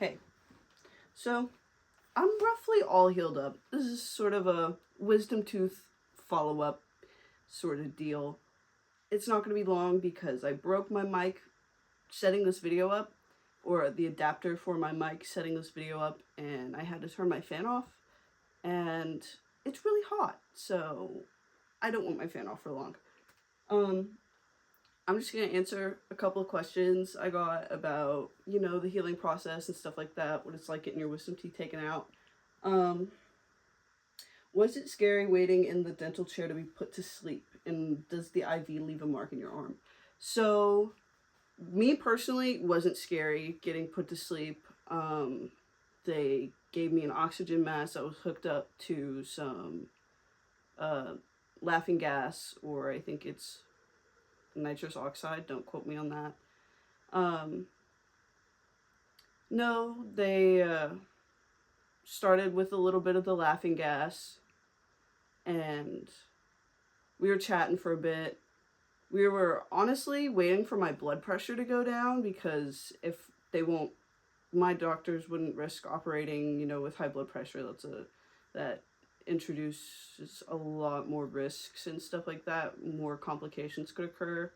Hey, so I'm roughly all healed up. This is sort of a wisdom tooth follow-up sort of deal. It's not going to be long because I broke my mic setting this video up, or the adapter for my mic setting this video up, and I had to turn my fan off, and it's really hot, so I don't want my fan off for long. I'm just going to answer a couple of questions I got about, the healing process and stuff like that, what it's like getting your wisdom teeth taken out. Was it scary waiting in the dental chair to be put to sleep? And does the IV leave a mark in your arm? So, me personally, wasn't scary getting put to sleep. They gave me an oxygen mask that was hooked up to some laughing gas, or I think it's nitrous oxide. Don't quote me on that. No, they started with a little bit of the laughing gas, and we were chatting for a bit. We were honestly waiting for my blood pressure to go down, because if they won't, my doctors wouldn't risk operating, with high blood pressure. That introduces a lot more risks and stuff like that. More complications could occur.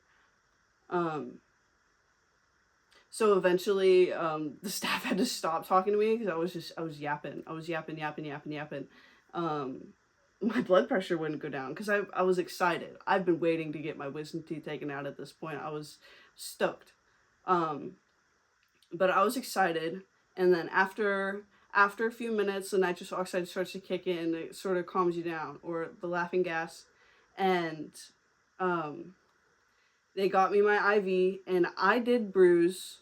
So eventually, the staff had to stop talking to me because I was yapping. I was yapping. My blood pressure wouldn't go down because I was excited. I've been waiting to get my wisdom teeth taken out at this point. I was stoked. But I was excited, and then after a few minutes, the nitrous oxide starts to kick in. It sort of calms you down, or the laughing gas, and they got me my IV, and I did bruise.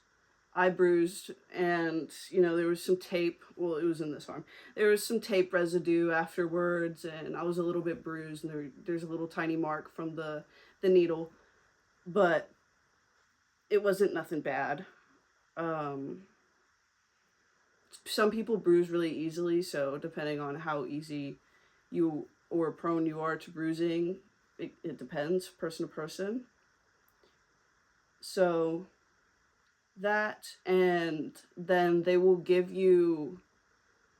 I bruised, and there was some tape. Well, it was in this arm. There was some tape residue afterwards, and I was a little bit bruised. And there's a little tiny mark from the needle, but it wasn't nothing bad. Some people bruise really easily, so depending on how easy you or prone you are to bruising, it depends person to person. So that, and then they will give you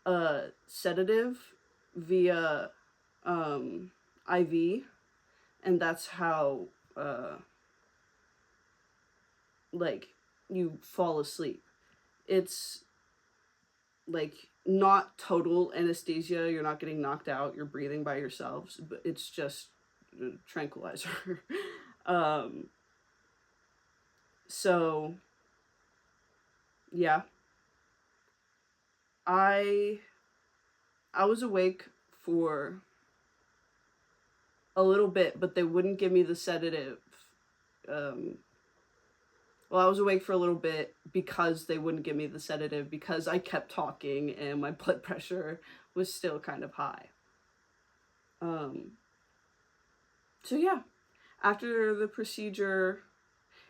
a sedative via IV, and that's how like you fall asleep. It's like not total anesthesia. You're not getting knocked out. You're breathing by yourselves, but it's just a tranquilizer. So yeah, I was awake for a little bit, but they wouldn't give me the sedative. Well, I was awake for a little bit because they wouldn't give me the sedative, because I kept talking and my blood pressure was still kind of high. So yeah, after the procedure,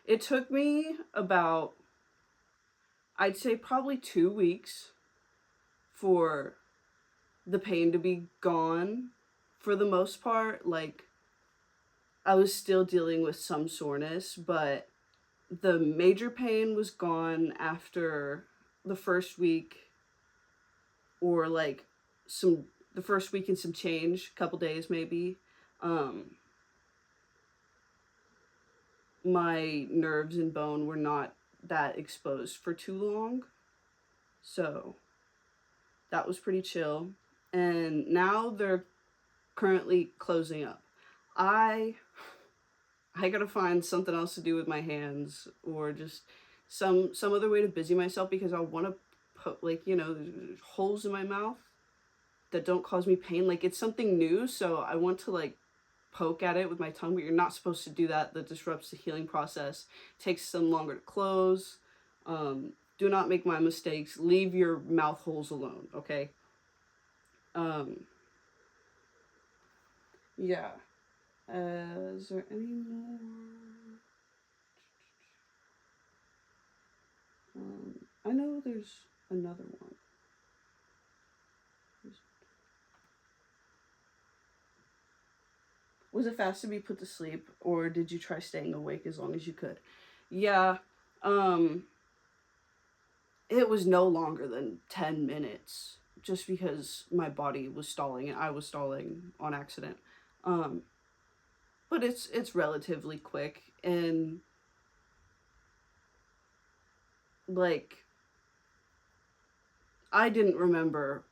it took me about, I'd say probably 2 weeks for the pain to be gone. For the most part, like, I was still dealing with some soreness, but the major pain was gone after the first week, or like the first week and some change, couple days maybe. My nerves and bone were not that exposed for too long, so that was pretty chill. And now they're currently closing up. I gotta find something else to do with my hands, or just some other way to busy myself, because I want to put, like, holes in my mouth that don't cause me pain. Like, it's something new, so I want to, like, poke at it with my tongue, but you're not supposed to do that. That disrupts the healing process. It takes them longer to close. Do not make my mistakes. Leave your mouth holes alone, okay? Yeah. Is there any more? I know there's another one. Was it fast to be put to sleep, or did you try staying awake as long as you could? Yeah. it was no longer than 10 minutes, just because my body was stalling and I was stalling on accident. Um, but it's relatively quick, and like I didn't remember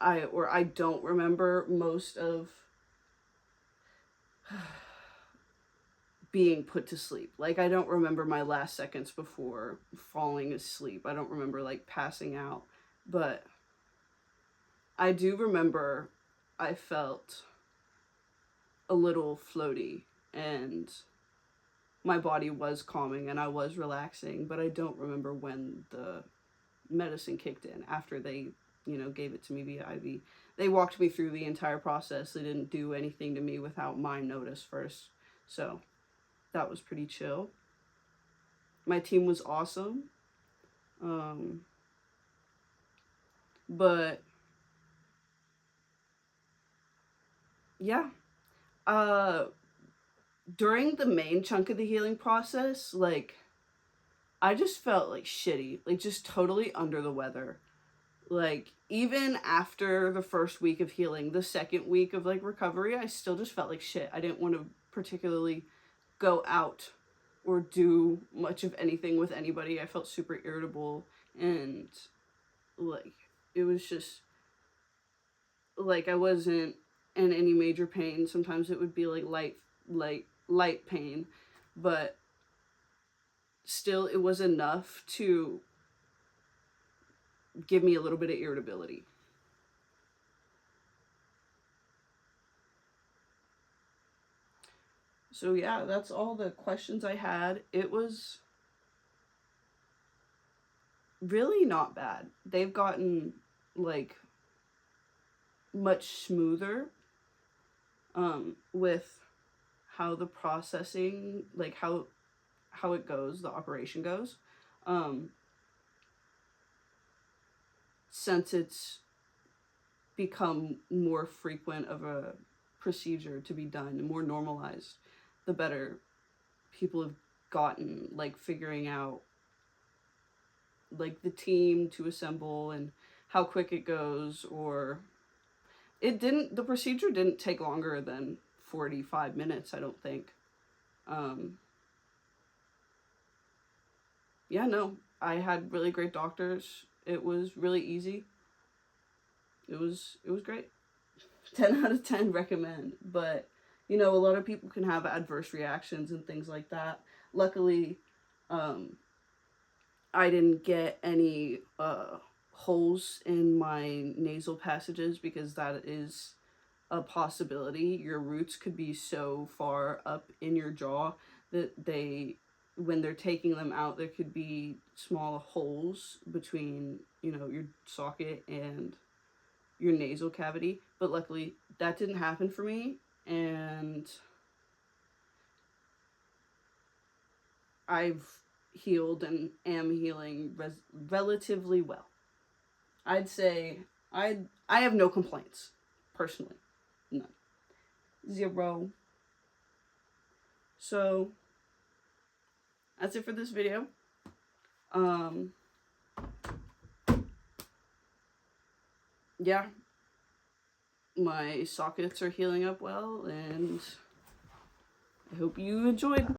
I don't remember most of being put to sleep. Like, I don't remember my last seconds before falling asleep. I don't remember like passing out, but I do remember I felt a little floaty, and my body was calming and I was relaxing, but I don't remember when the medicine kicked in after they, gave it to me via IV. They walked me through the entire process. They didn't do anything to me without my notice first. So that was pretty chill. My team was awesome. Um, but yeah, uh, during the main chunk of the healing process, like, I just felt like shitty, like just totally under the weather. Like, even after the first week of healing, the second week of like recovery, I still just felt like shit. I didn't want to particularly go out or do much of anything with anybody. I felt super irritable, and like it was just like I wasn't in any major pain. Sometimes it would be like light pain, but still it was enough to give me a little bit of irritability. So yeah, that's all the questions I had. It was really not bad. They've gotten like much smoother with how the processing, like how it goes, the operation goes. Um since it's become more frequent of a procedure to be done and more normalized, the better people have gotten, like figuring out like the team to assemble and how quick it goes. Or the procedure didn't take longer than 45 minutes, I don't think. um yeah, no, I had really great doctors. It was really easy. It was great. 10 out of 10 recommend. But a lot of people can have adverse reactions and things like that. Luckily, um I didn't get any holes in my nasal passages, because that is a possibility. Your roots could be so far up in your jaw that when they're taking them out, there could be small holes between, your socket and your nasal cavity. But luckily, that didn't happen for me, and I've healed and am healing relatively well. I'd say I have no complaints, personally, none, 0. So that's it for this video. Yeah, my sockets are healing up well, and I hope you enjoyed.